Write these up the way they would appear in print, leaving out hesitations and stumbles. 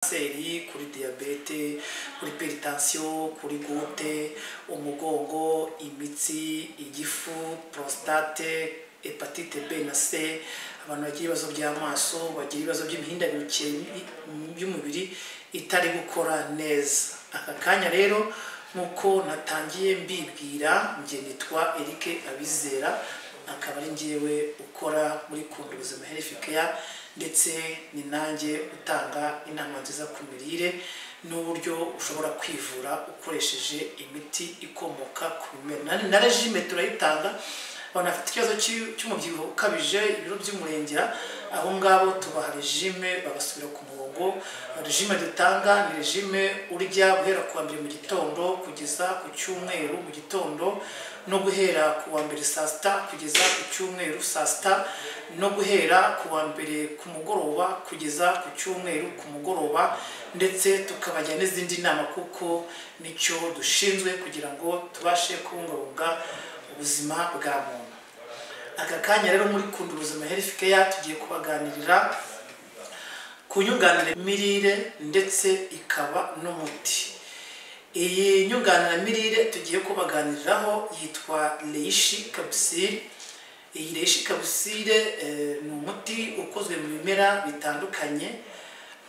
kanseri, kuri diabete, kuri hypertension, kuri goute, umugongo, imitsi, igifu, prostate, hepatite B na C, abantu bagira ibibazo by'amaso, bagira ibibazo by'imihindagurikire y'umubiri itari gukora neza. Aka kanya rero nkuko natangiye mbibwira, nge nitwa Eric Abizera, akaba ari ngewe ukora muri Kunda Ubuzima Health Care, ndetse ni nanjye utanga inama nziza ku mirire n'uburyo ushobora kwivura ukoresheje imiti ikomoka ku bimera. Na regime turayitanga abantu bafite ikibazo cy'umubyibuho ukabije, ibiro by'umurengera, abo ngabo tubaha regime bagasubira ku murongo. Regime dutanga ni regime urya guhera ku wa mbere mu gitondo kugeza ku cyumweru mu gitondo, no guhera ku wa mbere saa sita kugeza ku cyumweru saa sita, no guhera ku wa mbere ku mugoroba kugeza ku cyumweru ku mugoroba, ndetse tukabajya n'izindi nama kuko nicyo dushinzwe kugira ngo tubashe kubungabunga ubuzima bwa muntu. Aka kanya rero muri Kunda Ubuzima Health Care tugiye kubaganirira ku nyunganiramirire ndetse ikaba n'umuti. Iyi nyunganiramirire tugiye kubaganiriraho yitwa Reishi Capsule. Iyi Reishi Capsule ni umuti ukozwe mu bimera bitandukanye,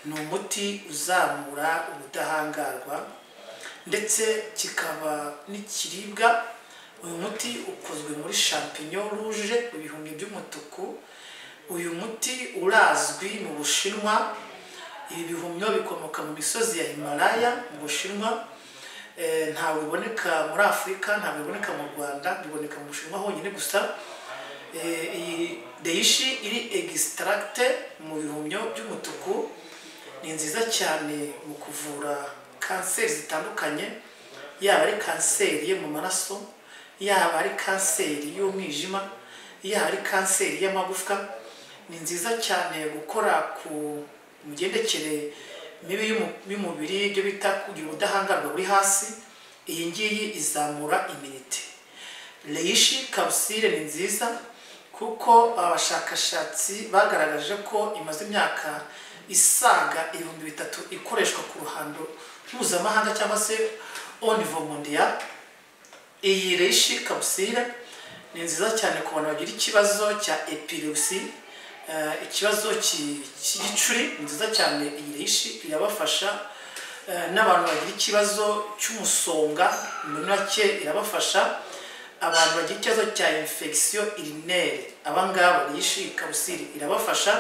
ni umuti uzamura ubudahangarwa ndetse kikaba n'ikiribwa. Uyu muti ukozwe muri champignon rouge, ibihumyo by'umutuku. Uyu muti urazwi mu Bushinwa. Ibi bihumyo bikomoka mu misozi ya Himalaya mu Bushinwa. Ntabwo biboneka muri Afurika, ntabwo biboneka mu Rwanda, biboneka mu Bushinwa honyine gusa. Iyi reishi iri extracte mu bihumyo by'umutuku ni nziza cyane mu kuvura kanseri zitandukanye, yaba ari kanseri yo mu maraso, yaba ari kanseri y'umwijima, yaba ari kanseri y'amagufwa. Ni nziza cyane gukora ku migendekere mibi y'umubiri, ibyo bita kugira ubudahangarwa buri hasi. Iyi ngiyi izamura iminite. Reishi Capsule ni nziza kuko abashakashatsi bagaragaje ko imaze imyaka isaga 3000 ikoreshwa ku ruhando mpuzamahanga cyangwa se au niveau mondial. Iyi Reishi Capsule ni nziza cyane ku bantu bagira ikibazo cya epilepsy, ikibazo cy'igicuri. Ni nziza cyane iyi Reishi, irabafasha. N'abantu bagira ikibazo cy'umusonga muri make irabafasha. Abantu bagira ikibazo cya infection urinaire, abangaba Reishi Capsule irabafasha.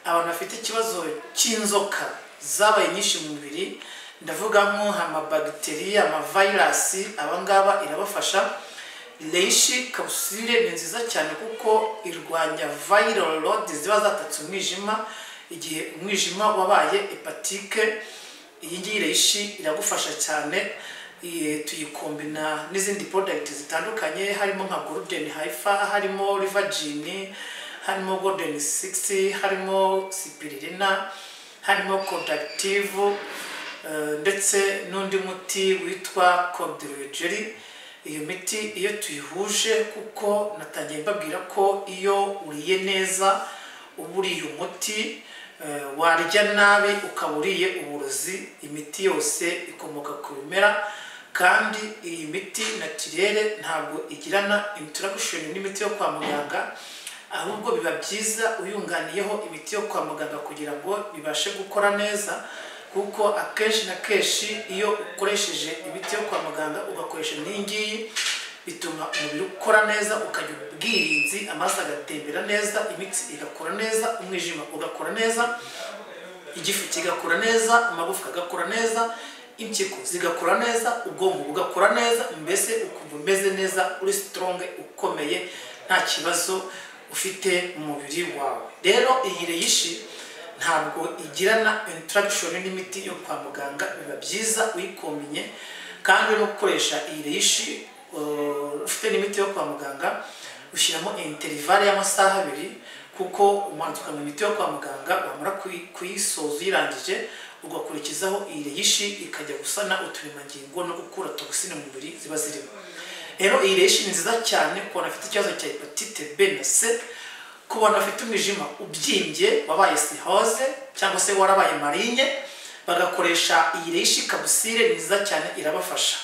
Abantu bafite ikibazo cy'inzoka zabaye nyinshi mu mubiri, ndavugamo amabagiteri, amavirus, abangaba irabafasha. Reishi Capsule ni nziza cyane kuko irwanya viral load ziba zatatse umwijima igihe umwijima wabaye hepatike. Iyi ngiyi Reishi iragufasha cyane. Tuyikombina n'izindi product zitandukanye, harimo nka Golden Haifa, harimo Livergine, harimo Golden 60, harimo Spirulina, harimo Productive, ndetse n'undi muti witwa Codrogel. Iyo miti iyo tuyihuje, kuko natangiye mbabwira ko iyo uriye neza uburiye umuti, warya nabi ukaburiye uburozi. Imiti yose ikomoka ku bimera, kandi iyi miti naturelle ntabwo igirana interaction n'imiti yo kwa muganga, ahubwo biba byiza uyunganiyeho imiti yo kwa muganga kugira ngo bibashe gukora neza. Kuko akenshi na kenshi iyo ukoresheje imiti yo kwa muganga ugakoresha n'ingiyi, bituma umubiri ukora neza, ukagira ubwirinzi, amaraso agatembera neza, imitsi igakora neza, umwijima ugakora neza, igifu kigakora neza, amagufwa agakora neza, impyiko zigakora neza, ubwonko bugakora neza, mbese ukumva umeze neza, uri strong, ukomeye, nta kibazo ufite mu mubiri wawe. Rero iyi Reishi ntabwo igirana interaction n'imiti yo kwa muganga. Biba byiza uyikombinye, kandi no gukoresha iyi Reishi ufite n'imiti yo kwa muganga ushyiramo interval y'amasaha 2, kuko umwanduka mu miti yo kwa muganga wamara kuyisoza uyirangije ugakurikizaho iyi Reishi ikajya gusana uturemangingo no gukura toxine mu mubiri ziba zirimo. Rero iyi Reishi ni nziza cyane ku bantu bafite ikibazo cya hepatite B na C, ku bantu bafite umwijima ubyimbye wabaye cirrhose cyangwa se warabaye marinye, bagakoresha iyi reishi kabusire ni nziza cyane irabafasha.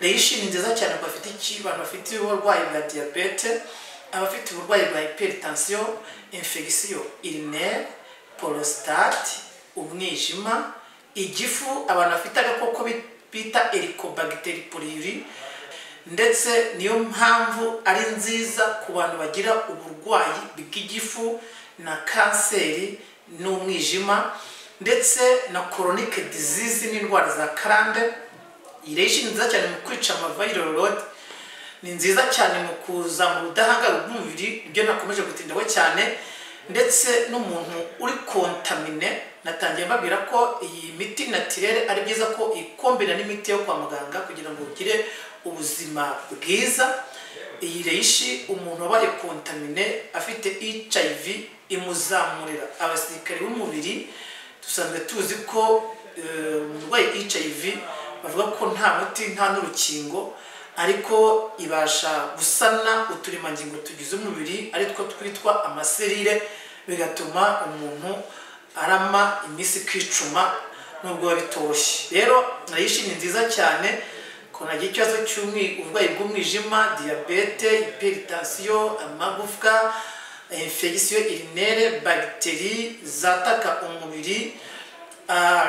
Reishi ni nziza cyane ku bafite abantu bafite uburwayi bwa diabete, abafite uburwayi bwa hypertension, infection urinaire, prostate, umwijima, igifu, abantu bafite agakoko bita Helicobacter pylori, ndetse niyo mpamvu ari nziza ku bantu bagira uburwayi bw'igifu na kanseri n'umwijima ndetse na chronic disease n'indwara za karande. Reishi ni nziza cyane mu kwica viral load, ni nziza cyane mu kuzamura ubudahangarwa bw'umubiri, ibyo nakomeje gutindaho cyane, ndetse n'umuntu uri kontamine. Natangiye mbabwira ko iyi miti naturelle ari byiza ko ikombina n'imiti yo kwa muganga kugira ngo ugire ubuzima bwiza. Iyi reishi umuntu wabaye kontamine afite HIV imuzamurira abasirikare b'umubiri. Dusanzwe tuzi ko umurwayi HIV bavuga ko nta muti nta n'urukingo, ariko ibasha gusana uturemangingo tugize umubiri ari two twitwa amaserire, bigatuma umuntu arama imisi kwicuma nubwo bitoroshye. Rero reishi ni nziza cyane ko nagiye ikibazo cy'uburwayi bw'umwijima, diabete, hypertension, amagufwa, infection urinaire, bagiteri zataka umubiri.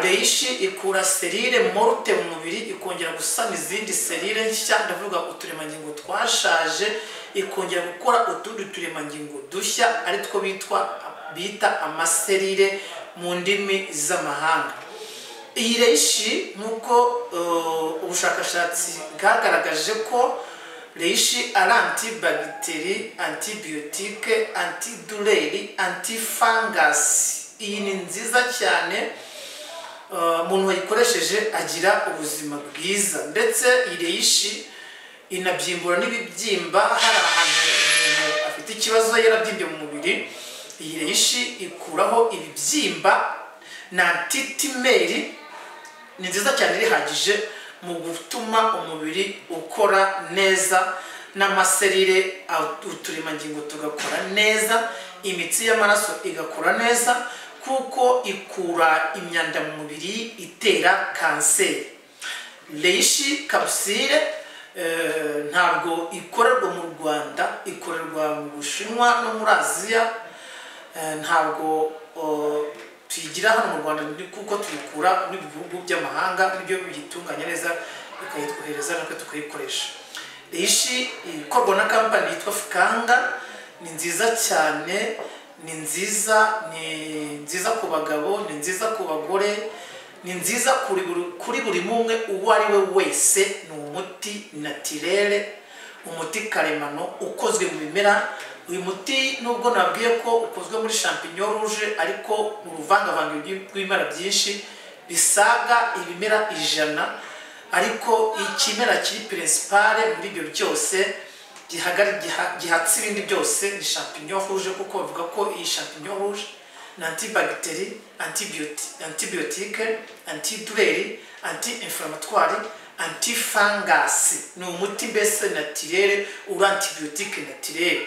Reishi ikura serire morte mu mubiri, ikongera gusana izindi serire nshya, ndavuga uturemangingo twashaje, ikongera gukora utundi turemangingo dushya ari two bita amaserire mu ndimi z'amahanga. Iyi reishi nuko ubushakashatsi bwagaragaje ko reishi ari antibacteri, antibiotique, antidouleur, antifungus. Iyi ni nziza cyane, umuntu wayikoresheje agira ubuzima bwiza, ndetse iyi reishi inabyimbura n'ibibyimba. Hari ahantu umuntu afite ikibazo yarabyimbye mu mubiri, iyi reishi ikuraho ibibyimba na antitimeri. Ni nziza cyane, irihagije mu gutuma umubiri ukora neza, n'amaserire uturemangingo tugakora neza, imitsi y'amaraso igakora neza, kuko ikura imyanda mu mubiri itera kanseri. Reishi kabusire ntabwo ikorerwa mu Rwanda, ikorerwa mu Bushinwa no muri Aziya. Ntabwo tuyigira hano mu Rwanda kuko tuyikura mu bihugu by'amahanga, nibyo biyitunganya neza bikayitwohereza natwe tukayikoresha. Reishi ikorwa na kampani yitwa Fukanga, ni nziza cyane, ni nziza ku bagabo, ni nziza ku bagore, ni nziza kuri buri mumwe uwo ari we wese. Ni umuti naturelle, umuti karemano ukozwe mu bimera. Uyu muti nubwo nabwiye ko ukozwe muri champignon rouge, ariko mu ruvangavange rw'ibimera byinshi bisaga ibimera 100, ariko ikimera kiri principal muri ibyo byose gihatse ibindi byose ni champignon rouge, kuko bavuga ko iyi champignon rouge ni antibacteri, antibiotique, antidouleur, anti-inflammatoire, antifungus. Ni umuti mbese naturelle, uri antibiotique naturelle.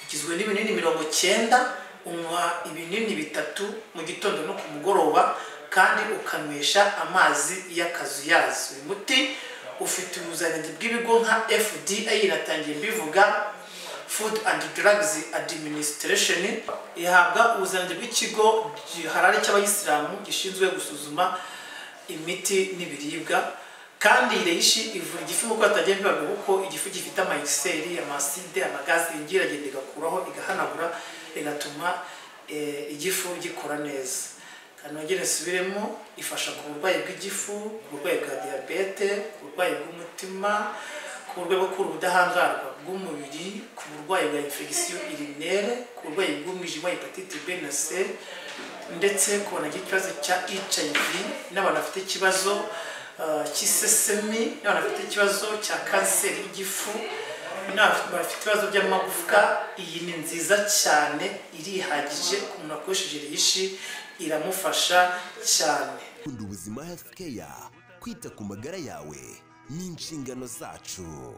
Ugizwe n'ibinini 90, unywa ibinini 3 mu gitondo no ku mugoroba, kandi ukanywesha amazi y'akazuyazi. Uyu muti ufite ubuziranenge bw'ibigo nka FDA, inatangiye bivuga Food and Drugs Administration. Ihabwa ubuziranenge bw'ikigo giharari cy'abayisilamu gishinzwe gusuzuma imiti n'ibiribwa. Kandi reishi ivura igifu nk'uko atagiye bibaga, kuko igifu gifite amayiseri, amaside, amagazi, ingira agenda igakuraho, igahanagura, igatuma igifu gikora neza. Kanongere nsubiremo, ifasha ku burwayi bw'igifu, ku burwayi bwa diabete, ku burwayi bw'umutima, ku burwayi bwo ubudahangarwa bw'umubiri, ku burwayi bwa infection urinaire, ku burwayi bw'umwijima, hepatite B na C, ndetse ku banagira ikibazo cya HIV, n'abantu bafite ikibazo cy'isesemi, n'abantu bafite ikibazo cya kanseri y'igifu, n'abantu bafite ibibazo by'amagufwa. Iyi ni nziza cyane, irihagije ku muntu akoresheje reishi, iramufasha cyane. Ubuzima Health Care, kwita ku magara yawe ni inshingano zacu.